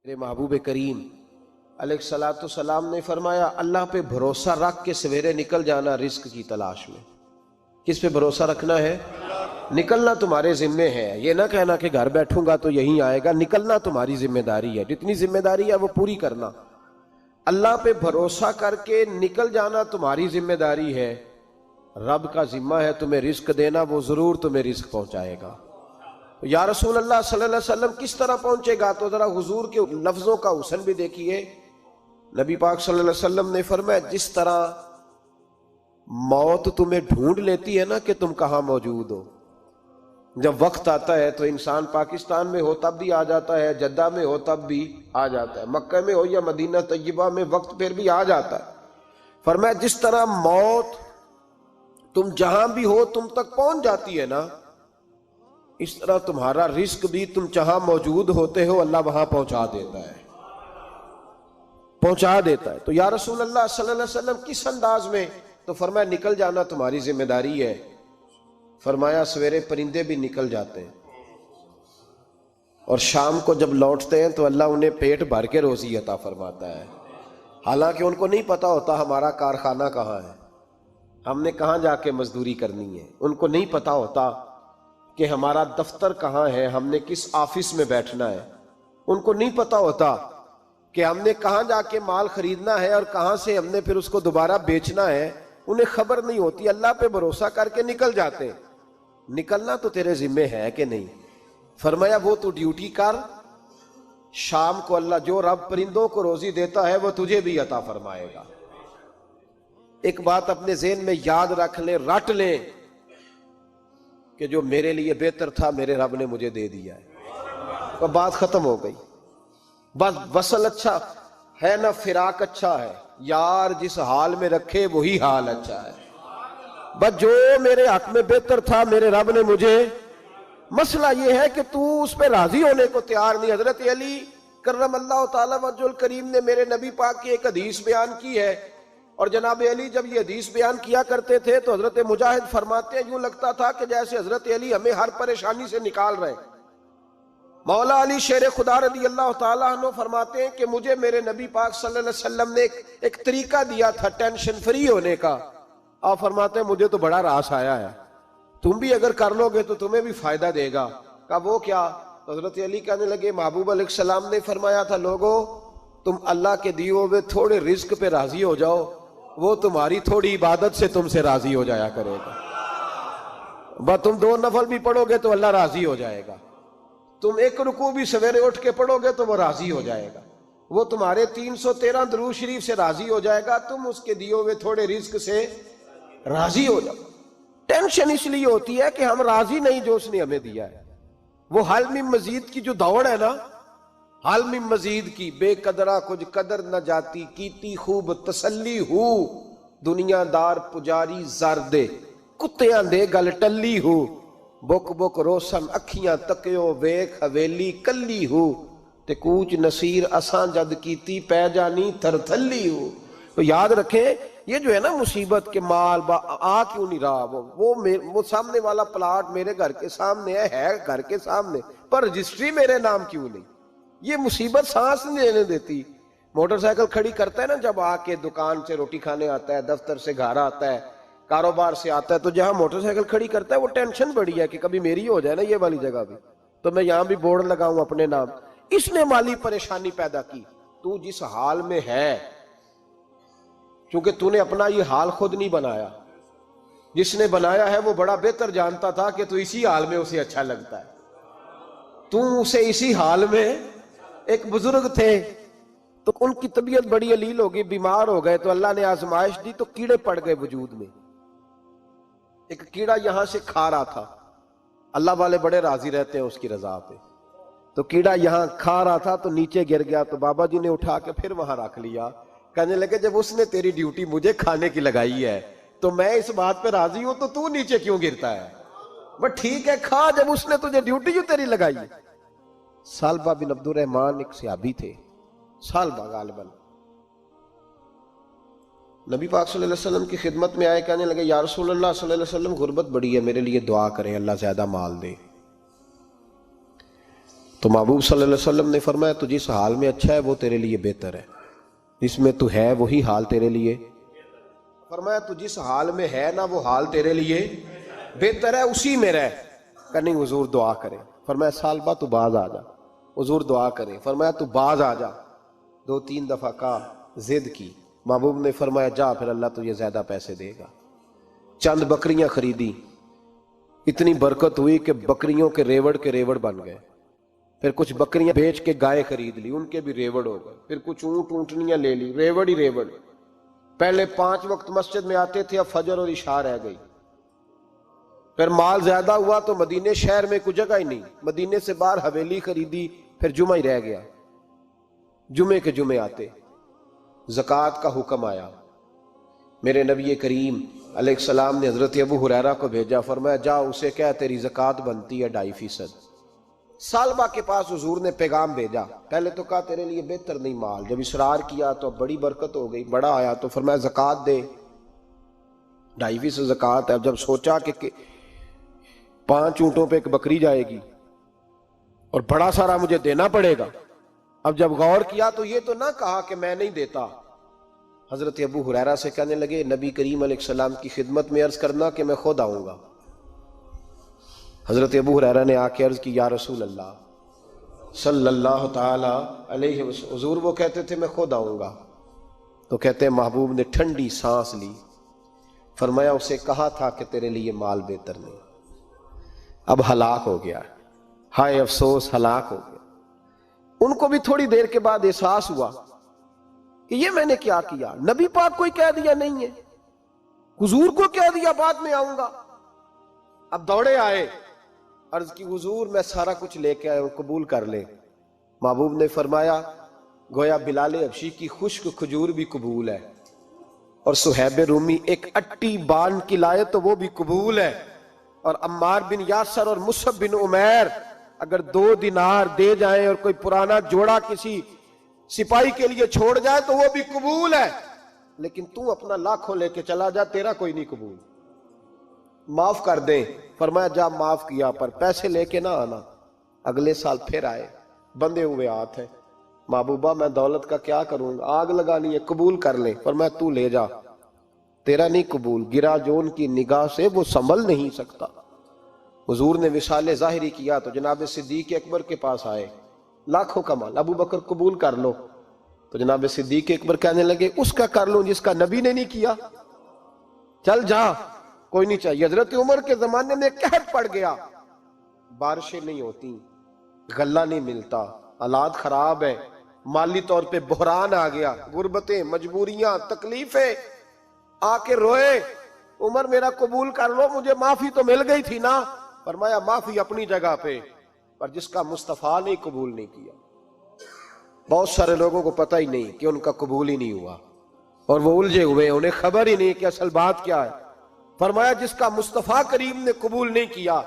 میرے محبوب کریم علیہ السلام نے فرمایا اللہ پہ بھروسہ رکھ کے سویرے نکل جانا رزق کی تلاش میں۔ کس پہ بھروسہ رکھنا ہے؟ نکلنا تمہارے ذمے ہے، یہ نہ کہنا کہ گھر بیٹھوں گا تو یہیں آئے گا، نکلنا تمہاری ذمہ داری ہے، جتنی ذمہ داری ہے وہ پوری کرنا۔ اللہ پہ بھروسہ کر کے نکل جانا تمہاری ذمہ داری ہے، رب کا ذمہ ہے تمہیں رزق دینا، وہ ضرور تمہیں رزق پہنچائے گا۔ یا رسول اللہ صلی اللہ علیہ وسلم کس طرح پہنچے گا؟ تو ذرا حضور کے لفظوں کا حسن بھی دیکھیے۔ نبی پاک صلی اللہ علیہ وسلم نے فرمایا جس طرح موت تمہیں ڈھونڈ لیتی ہے نا کہ تم کہاں موجود ہو، جب وقت آتا ہے تو انسان پاکستان میں ہو تب بھی آ جاتا ہے، جدہ میں ہو تب بھی آ جاتا ہے، مکہ میں ہو یا مدینہ طیبہ میں وقت پھر بھی آ جاتا ہے۔ فرمایا جس طرح موت تم جہاں بھی ہو تم تک پہنچ جاتی ہے نا، اس طرح تمہارا رزق بھی تم جہاں موجود ہوتے ہو اللہ وہاں پہنچا دیتا ہے، پہنچا دیتا ہے۔ تو یا رسول اللہ صلی اللہ علیہ وسلم کس انداز میں؟ تو فرمایا نکل جانا تمہاری ذمہ داری ہے۔ فرمایا سویرے پرندے بھی نکل جاتے ہیں اور شام کو جب لوٹتے ہیں تو اللہ انہیں پیٹ بھر کے روزی عطا فرماتا ہے، حالانکہ ان کو نہیں پتا ہوتا ہمارا کارخانہ کہاں ہے، ہم نے کہاں جا کے مزدوری کرنی ہے، ان کو نہیں پتا ہوتا کہ ہمارا دفتر کہاں ہے، ہم نے کس آفس میں بیٹھنا ہے، ان کو نہیں پتا ہوتا کہ ہم نے کہاں جا کے مال خریدنا ہے اور کہاں سے ہم نے پھر اس کو دوبارہ بیچنا ہے، انہیں خبر نہیں ہوتی۔ اللہ پہ بھروسہ کر کے نکل جاتے ہیں۔ نکلنا تو تیرے ذمے ہے کہ نہیں؟ فرمایا وہ تو ڈیوٹی کر، شام کو اللہ جو رب پرندوں کو روزی دیتا ہے وہ تجھے بھی عطا فرمائے گا۔ ایک بات اپنے ذہن میں یاد رکھ لیں، رٹ لیں کہ جو میرے لیے بہتر تھا میرے رب نے مجھے دے دیا ہے، تو بات ختم ہو گئی۔ بس وصل اچھا ہے نہ فراق اچھا ہے، یار جس حال میں رکھے وہی حال اچھا ہے۔ بس جو میرے حق میں بہتر تھا میرے رب نے مجھے، مسئلہ یہ ہے کہ تو اس پہ راضی ہونے کو تیار نہیں۔ حضرت علی کرم اللہ تعالی وجہ الکریم نے میرے نبی پاک کی ایک حدیث بیان کی ہے، اور جناب علی جب یہ حدیث بیان کیا کرتے تھے تو حضرت مجاہد فرماتے ہیں یوں لگتا تھا کہ جیسے حضرت علی ہمیں ہر پریشانی سے نکال رہے۔ مولا علی شیر خدا رضی اللہ تعالیٰ عنہ فرماتے ہیں کہ مجھے میرے نبی پاک صلی اللہ علیہ وسلم نے ایک طریقہ دیا تھا ٹینشن فری ہونے کا۔ آپ فرماتے ہیں مجھے تو بڑا راس آیا ہے، تم بھی اگر کر لو گے تو تمہیں بھی فائدہ دے گا۔ کہا وہ کیا؟ حضرت علی کہنے لگے محبوب علیہ السلام نے فرمایا تھا لوگو تم اللہ کے دیے ہوئے تھوڑے رزق پہ راضی ہو جاؤ، وہ تمہاری تھوڑی عبادت سے تم سے راضی ہو جایا کرے گا۔ بس تم 2 نفل بھی پڑھو گے تو اللہ راضی ہو جائے گا، تم 1 رکوع بھی سویرے اٹھ کے پڑھو گے تو وہ راضی ہو جائے گا، وہ تمہارے 313 درود شریف سے راضی ہو جائے گا، تم اس کے دیے ہوئے تھوڑے رزق سے راضی ہو جاؤ۔ ٹینشن اس لیے ہوتی ہے کہ ہم راضی نہیں جو اس نے ہمیں دیا ہے۔ وہ حل میں مزید کی جو دوڑ ہے نا، حل میں مزید کی، بے قدرہ کچھ قدر نہ جاتی، کیتی خوب تسلی ہو، دنیا دار پجاری زردے، کتیاں دے گل ٹلی ہو، بک بک روشن اکھیاں تکیو ویکھ حویلی کلی ہو، تے کوچ نصیر اساں جد کیتی پہ جانی تھر تھلی ہو۔ تو یاد رکھیں یہ جو ہے نا مصیبت کے مال آ کیوں نہیں رہا، وہ سامنے والا پلاٹ میرے گھر کے سامنے ہے گھر کے سامنے، پر رجسٹری میرے نام کیوں نہیں؟ یہ مصیبت سانس نہیں لینے دیتی۔ موٹر سائیکل کھڑی کرتا ہے نا جب آ کے دکان سے روٹی کھانے آتا ہے، دفتر سے گھر آتا ہے، کاروبار سے آتا ہے، تو جہاں موٹر سائیکل کھڑی کرتا ہے وہ ٹینشن بڑی ہے کہ کبھی میری ہو جائے نا یہ والی جگہ بھی، تو میں یہاں بھی بورڈ لگاؤں اپنے نام۔ اس نے مالی پریشانی پیدا کی۔ تو جس حال میں ہے، کیونکہ تو نے اپنا یہ حال خود نہیں بنایا، جس نے بنایا ہے وہ بڑا بہتر جانتا تھا کہ تو اسی حال میں اسے اچھا لگتا ہے۔ تو اسے اسی حال میں، ایک بزرگ تھے تو ان کی طبیعت بڑی علیل ہو گئی، بیمار ہو گئے، تو اللہ نے آزمائش دی تو کیڑے پڑ گئے وجود میں۔ ایک کیڑا یہاں سے کھا رہا تھا، اللہ والے بڑے راضی رہتے ہیں اس کی رضا پہ، تو کیڑا یہاں کھا رہا تھا تو نیچے گر گیا، تو بابا جی نے اٹھا کے پھر وہاں رکھ لیا۔ کہنے لگے جب اس نے تیری ڈیوٹی مجھے کھانے کی لگائی ہے تو میں اس بات پہ راضی ہوں، تو نیچے کیوں گرتا ہے؟ بس ٹھیک ہے کھا، جب اس نے تجھے ڈیوٹی جو تیری لگائی ہے۔ سالبہ بن عبد الرحمن ایک صحابی تھے، سالبہ غالباً، نبی پاک صلی اللہ علیہ وسلم کی خدمت میں آئے، کہنے لگے یا رسول اللہ صلی اللہ علیہ وسلم غربت بڑی ہے، میرے لیے دعا کریں اللہ زیادہ مال دے۔ تو محبوب صلی اللہ علیہ وسلم نے فرمایا تو جس حال میں اچھا ہے وہ تیرے لیے بہتر ہے، جس میں تو ہے وہی حال تیرے لیے، فرمایا تو جس حال میں ہے نا وہ حال تیرے لیے بہتر ہے، اسی میں رہ۔ کہ نہیں حضور دعا کرے، فرمایا سال بعد تو باز آ جا، حضور دعا کرے، فرمایا تو باز آ جا، 2-3 دفعہ کہا، ضد کی، محبوب نے فرمایا جا پھر اللہ تجھے زیادہ پیسے دے گا۔ چند بکریاں خریدی، اتنی برکت ہوئی کہ بکریوں کے ریوڑ بن گئے، پھر کچھ بکریاں بیچ کے گائے خرید لی، ان کے بھی ریوڑ ہو گئے، پھر کچھ اونٹ اونٹنیاں لے لی، ریوڑ ہی ریوڑ۔ پہلے 5 وقت مسجد میں آتے تھے، اب فجر اور عشاء رہ گئی۔ پھر مال زیادہ ہوا تو مدینے شہر میں کوئی جگہ ہی نہیں، مدینے سے باہر حویلی خریدی، پھر جمعہ ہی رہ گیا، جمعے کے جمعے آتے۔ زکوٰۃ کا حکم آیا، میرے نبی کریم علیہ السلام نے حضرت ابو ہریرہ کو بھیجا، فرمایا جا اسے کہہ تیری زکوٰۃ بنتی ہے 2.5%۔ سالبہ کے پاس حضور نے پیغام بھیجا، پہلے تو کہا تیرے لیے بہتر نہیں مال، جب اصرار کیا تو بڑی برکت ہو گئی، بڑا آیا تو فرمایا زکوٰۃ دے، 2.5% زکوٰۃ ہے۔ اب جب سوچا کہ 5 اونٹوں پہ ایک بکری جائے گی اور بڑا سارا مجھے دینا پڑے گا، اب جب غور کیا تو یہ تو نہ کہا کہ میں نہیں دیتا۔ حضرت ابو ہریرہ سے کہنے لگے نبی کریم علیہ السلام کی خدمت میں عرض کرنا کہ میں خود آؤں گا۔ حضرت ابو ہریرہ نے آ کے عرض کی، یا رسول اللہ صلی اللہ تعالی علیہ وسلم، حضور وہ کہتے تھے میں خود آؤں گا، تو کہتے ہیں محبوب نے ٹھنڈی سانس لی، فرمایا اسے کہا تھا کہ تیرے لیے مال بہتر نہیں، اب ہلاک ہو گیا، ہائے افسوس ہلاک ہو گیا۔ ان کو بھی تھوڑی دیر کے بعد احساس ہوا کہ یہ میں نے کیا کیا، نبی پاک کو ہی کہہ دیا نہیں ہے، حضور کو کہہ دیا بعد میں آؤں گا۔ اب دوڑے آئے، عرض کی حضور میں سارا کچھ لے کے آیا ہوں، قبول کر لیں۔ محبوب نے فرمایا گویا بلال حبشی کی خشک کھجور بھی قبول ہے، اور صہیب رومی ایک اٹی بان کی لائے تو وہ بھی قبول ہے، اور عمار بن یاسر اور مصعب بن عمیر اگر 2 دینار دے جائیں اور کوئی پرانا جوڑا کسی سپاہی کے لیے چھوڑ جائے تو وہ بھی قبول ہے، لیکن تو اپنا لاکھوں لے کے چلا جا، تیرا کوئی نہیں قبول، معاف کر دیں۔ فرمایا جا معاف کیا، پر پیسے لے کے نہ آنا۔ اگلے سال پھر آئے، بندے ہوئے ہاتھ ہیں، محبوبہ میں دولت کا کیا کروں گا، آگ لگانی ہے، قبول کر لیں۔ فرمایا تو لے جا، تیرا نہیں قبول، گرا جو ان کی نگاہ سے وہ سنبھل نہیں سکتا۔ حضور نے وصال ظاہری کیا تو جناب صدیق اکبر کے پاس آئے، لاکھوں کا مال، ابو بکر قبول کر لو، تو جناب صدیق اکبر کہنے لگے اس کا کر لوں جس کا نبی نے نہیں کیا، چل جا، کوئی نہیں چاہیے۔ حضرت عمر کے زمانے میں قحط پڑ گیا، بارشیں نہیں ہوتی، غلہ نہیں ملتا، حالات خراب ہے، مالی طور پہ بحران آ گیا، غربتیں، مجبوریاں، تکلیفیں، آ کے روئے، عمر میرا قبول کر لو، مجھے معافی تو مل گئی تھی نا۔ فرمایا معافی اپنی جگہ پہ، پر جس کا مصطفیٰ نے قبول نہیں کیا۔ بہت سارے لوگوں کو پتہ ہی نہیں کہ ان کا قبول ہی نہیں ہوا، اور وہ الجھے ہوئے، انہیں خبر ہی نہیں کہ اصل بات کیا ہے۔ فرمایا جس کا مصطفیٰ کریم نے قبول نہیں کیا،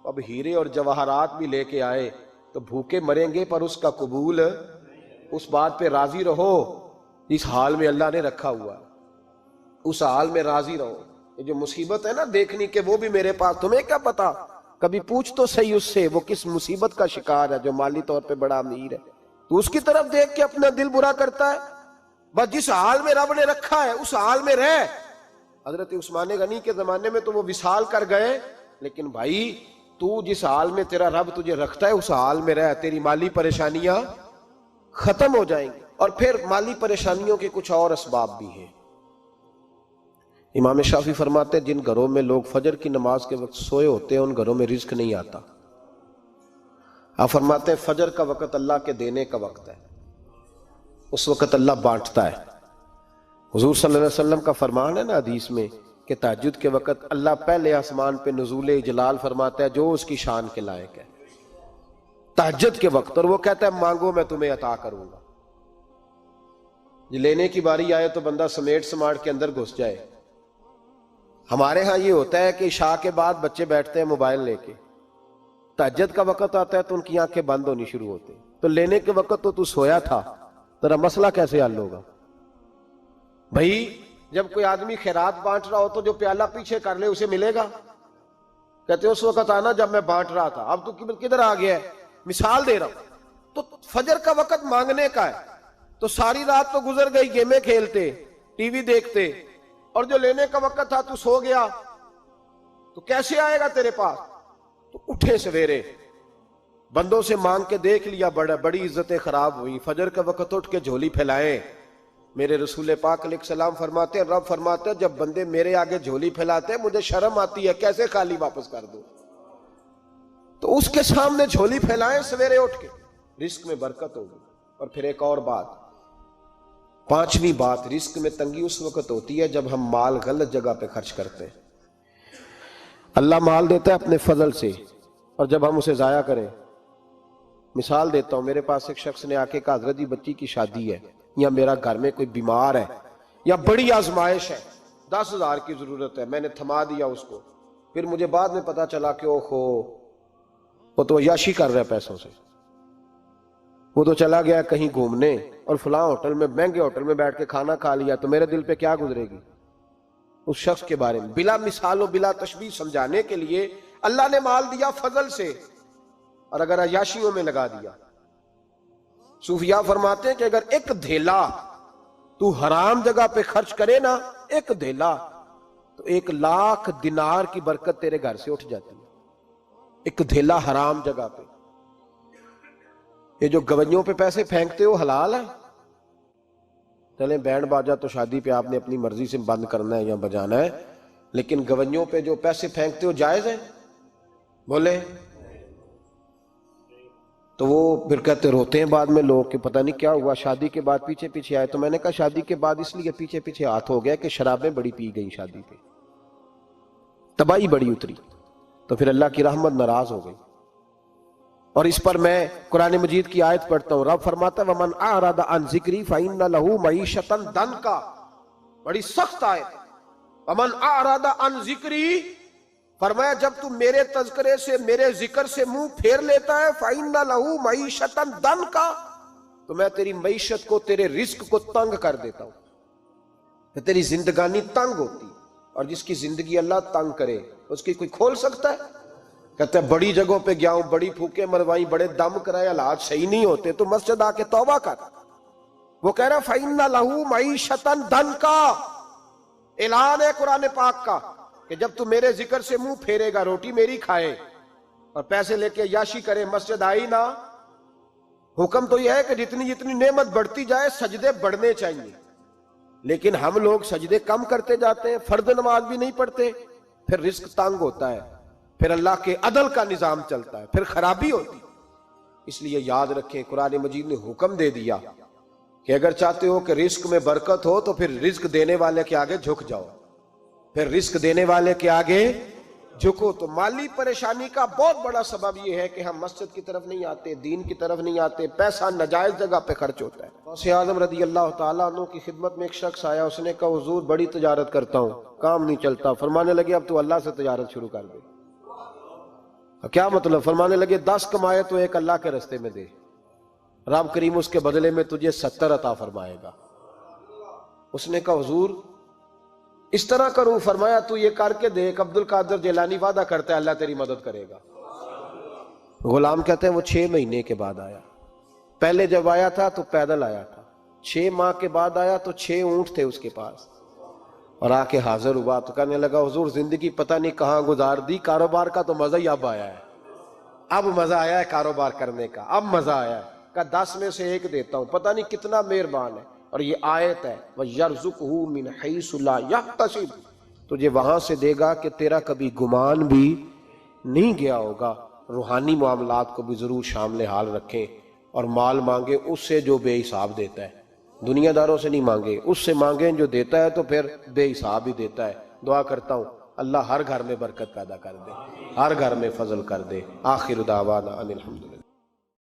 اب ہیرے اور جواہرات بھی لے کے آئے تو بھوکے مریں گے، پر اس کا قبول، اس بات پہ راضی رہو جس حال میں اللہ نے رکھا ہوا ہے، اس حال میں راضی رہو۔ یہ جو مصیبت ہے نا دیکھنی کہ وہ بھی میرے پاس، تمہیں کیا پتا، کبھی پوچھ تو صحیح اس سے وہ کس مصیبت کا شکار ہے، جو مالی طور پہ بڑا امیر ہے، تو اس کی طرف دیکھ کے اپنا دل برا کرتا ہے۔ بس جس حال میں رب نے رکھا ہے اس حال میں رہ۔ حضرت عثمان غنی کے زمانے میں تو وہ وصال کر گئے، لیکن بھائی تو جس حال میں تیرا رب تجھے رکھتا ہے اس حال میں رہ، تیری مالی پریشانیاں ختم ہو جائیں گی۔ اور پھر مالی پریشانیوں کے کچھ اور اسباب بھی ہیں۔ امام شافعی فرماتے ہیں جن گھروں میں لوگ فجر کی نماز کے وقت سوئے ہوتے ہیں ان گھروں میں رزق نہیں آتا۔ آپ فرماتے ہیں فجر کا وقت اللہ کے دینے کا وقت ہے، اس وقت اللہ بانٹتا ہے۔ حضور صلی اللہ علیہ وسلم کا فرمان ہے نا حدیث میں کہ تہجد کے وقت اللہ پہلے آسمان پہ نزول اجلال فرماتا ہے جو اس کی شان کے لائق ہے تہجد کے وقت، اور وہ کہتا ہے مانگو میں تمہیں عطا کروں گا۔ لینے کی باری آئے تو بندہ سمیٹ سماٹ کے اندر گھس جائے۔ ہمارے ہاں یہ ہوتا ہے کہ عشاء کے بعد بچے بیٹھتے ہیں موبائل لے کے، تہجد کا وقت آتا ہے تو ان کی آنکھیں بند ہونی شروع ہوتی، تو لینے کے وقت تو سویا تھا، تیرا مسئلہ کیسے حل ہوگا؟ بھائی جب کوئی آدمی خیرات بانٹ رہا ہو تو جو پیالہ پیچھے کر لے اسے ملے گا؟ کہتے اس وقت آنا جب میں بانٹ رہا تھا، اب تو کدھر آ گیا ہے؟ مثال دے رہا ہوں. تو فجر کا وقت مانگنے کا ہے، تو ساری رات تو گزر گئی گیمیں کھیلتے، ٹی وی دیکھتے، اور جو لینے کا وقت تھا تو سو گیا، تو کیسے آئے گا تیرے پاس؟ تو اٹھے سویرے، بندوں سے مانگ کے دیکھ لیا، بڑی عزتیں خراب ہوئی. فجر کا وقت اٹھ کے جھولی پھیلائیں. میرے رسول پاک علیہ السلام فرماتے ہیں، رب فرماتے ہیں جب بندے میرے آگے جھولی پھیلاتے ہیں مجھے شرم آتی ہے، کیسے خالی واپس کر دوں. تو اس کے سامنے جھولی پھیلائیں سویرے اٹھ کے، رزق میں برکت ہوگی. اور پھر ایک اور بات، پانچویں بات، رزق میں تنگی اس وقت ہوتی ہے جب ہم مال غلط جگہ پہ خرچ کرتے ہیں. اللہ مال دیتا ہے اپنے فضل سے، اور جب ہم اسے ضائع کریں. مثال دیتا ہوں، میرے پاس ایک شخص نے آ کے کہا حضرت جی بچی کی شادی ہے، یا میرا گھر میں کوئی بیمار ہے، یا بڑی آزمائش ہے، 10,000 کی ضرورت ہے. میں نے تھما دیا اس کو. پھر مجھے بعد میں پتا چلا کہ اوہو وہ تو عیاشی کر رہا ہے پیسوں سے، وہ تو چلا گیا کہیں گھومنے اور فلاں ہوٹل میں، مہنگے ہوٹل میں بیٹھ کے کھانا کھا لیا. تو میرے دل پہ کیا گزرے گی اس شخص کے بارے میں؟ بلا مثال و بلا تشبیہ سمجھانے کے لیے اللہ نے مال دیا فضل سے، اور اگر عیاشیوں میں لگا دیا. صوفیاء فرماتے ہیں کہ اگر ایک دھیلا تو حرام جگہ پہ خرچ کرے نا، ایک دھیلا، تو 1,00,000 دینار کی برکت تیرے گھر سے اٹھ جاتی ہے. ایک دھیلا حرام جگہ پہ. یہ جو گویوں پہ پیسے پھینکتے ہو حلال ہے؟ چلیں بینڈ باجا تو شادی پہ آپ نے اپنی مرضی سے بند کرنا ہے یا بجانا ہے، لیکن گویوں پہ جو پیسے پھینکتے ہو جائز ہے؟ بولے. تو وہ پھر کہتے روتے ہیں بعد میں لوگ کہ پتہ نہیں کیا ہوا، شادی کے بعد پیچھے پیچھے آئے. تو میں نے کہا شادی کے بعد اس لیے پیچھے پیچھے ہاتھ ہو گیا کہ شرابیں بڑی پی گئی، شادی پہ تباہی بڑی اتری، تو پھر اللہ کی رحمت ناراض ہو گئی. اور اس پر میں قرآن مجید کی آیت پڑھتا ہوں، رب فرماتا ہے وَمَنْ أَعْرَضَ عَنْ ذِكْرِي فَإِنَّ لَهُ مَعِيشَةً ضَنْكًا. بڑی سخت آیت. وَمَنْ أَعْرَضَ عَنْ ذِكْرِي، فرمایا جب تو میرے تذکرے سے، میرے ذکر سے منہ پھیر لیتا ہے، فَإِنَّ لَهُ مَعِيشَةً ضَنْكًا، تو میں تیری معیشت کو، تیرے رزق کو تنگ کر دیتا ہوں، کہ تیری زندگانی تنگ ہوتی. اور جس کی زندگی اللہ تنگ کرے اس کی کوئی کھول سکتا ہے؟ کہتے ہیں بڑی جگہوں پہ گیا ہوں، بڑی پھوکے مروائی، بڑے دم کرائے، حالات صحیح نہیں ہوتے، تو مسجد آ کے توبہ کر. وہ کہہ رہا فَإِنَّ لَهُ مَعِيشَةً ضَنْكًا. اعلان ہے قرآن پاک کا کہ جب تو میرے ذکر سے منہ پھیرے گا، روٹی میری کھائے اور پیسے لے کے عیاشی کرے، مسجد آئی نہ. حکم تو یہ ہے کہ جتنی جتنی نعمت بڑھتی جائے سجدے بڑھنے چاہیے، لیکن ہم لوگ سجدے کم کرتے جاتے ہیں، فرض نماز بھی نہیں پڑھتے، پھر رزق تنگ ہوتا ہے، پھر اللہ کے عدل کا نظام چلتا ہے، پھر خرابی ہوتی. اس لیے یاد رکھیں قرآن مجید نے حکم دے دیا کہ اگر چاہتے ہو کہ رزق میں برکت ہو تو پھر رزق دینے والے کے آگے جھک جاؤ، پھر رزق دینے والے کے آگے جھکو. تو مالی پریشانی کا بہت بڑا سبب یہ ہے کہ ہم مسجد کی طرف نہیں آتے، دین کی طرف نہیں آتے، پیسہ ناجائز جگہ پہ خرچ ہوتا ہے. غوث اعظم رضی اللہ تعالیٰ عنہ کی خدمت میں ایک شخص آیا، اس نے کہا حضور بڑی تجارت کرتا ہوں، کام نہیں چلتا. فرمانے لگے اب تو اللہ سے تجارت شروع کر دے. کیا مطلب؟ فرمانے لگے 10 کمائے تو ایک اللہ کے رستے میں دے، رب کریم اس کے بدلے میں تجھے 70 عطا فرمائے گا. اس نے کہا حضور اس طرح کروں؟ فرمایا تو یہ کر کے دیکھ، عبد القادر جیلانی وعدہ کرتا ہے اللہ تیری مدد کرے گا. غلام کہتے ہیں وہ 6 مہینے کے بعد آیا. پہلے جب آیا تھا تو پیدل آیا تھا، 6 ماہ کے بعد آیا تو 6 اونٹ تھے اس کے پاس، اور آ کے حاضر ہوا تو کہنے لگا حضور زندگی پتہ نہیں کہاں گزار دی، کاروبار کا تو مزہ ہی اب آیا ہے، اب مزہ آیا ہے کاروبار کرنے کا، اب مزہ آیا ہے. کہ 10 میں سے 1 دیتا ہوں. پتہ نہیں کتنا مہربان ہے. اور یہ آیت ہے وَيَرْزُقْهُ مِنْ حَيْثُ لَا يَحْتَسِبُ، تجھے وہاں سے دے گا کہ تیرا کبھی گمان بھی نہیں گیا ہوگا. روحانی معاملات کو بھی ضرور شامل حال رکھیں، اور مال مانگے اس سے جو بے حساب دیتا ہے، دنیا داروں سے نہیں مانگے، اس سے مانگیں جو دیتا ہے تو پھر بے حساب ہی دیتا ہے. دعا کرتا ہوں اللہ ہر گھر میں برکت پیدا کر دے، ہر گھر میں فضل کر دے. آخر دعوانا ان الحمدللہ.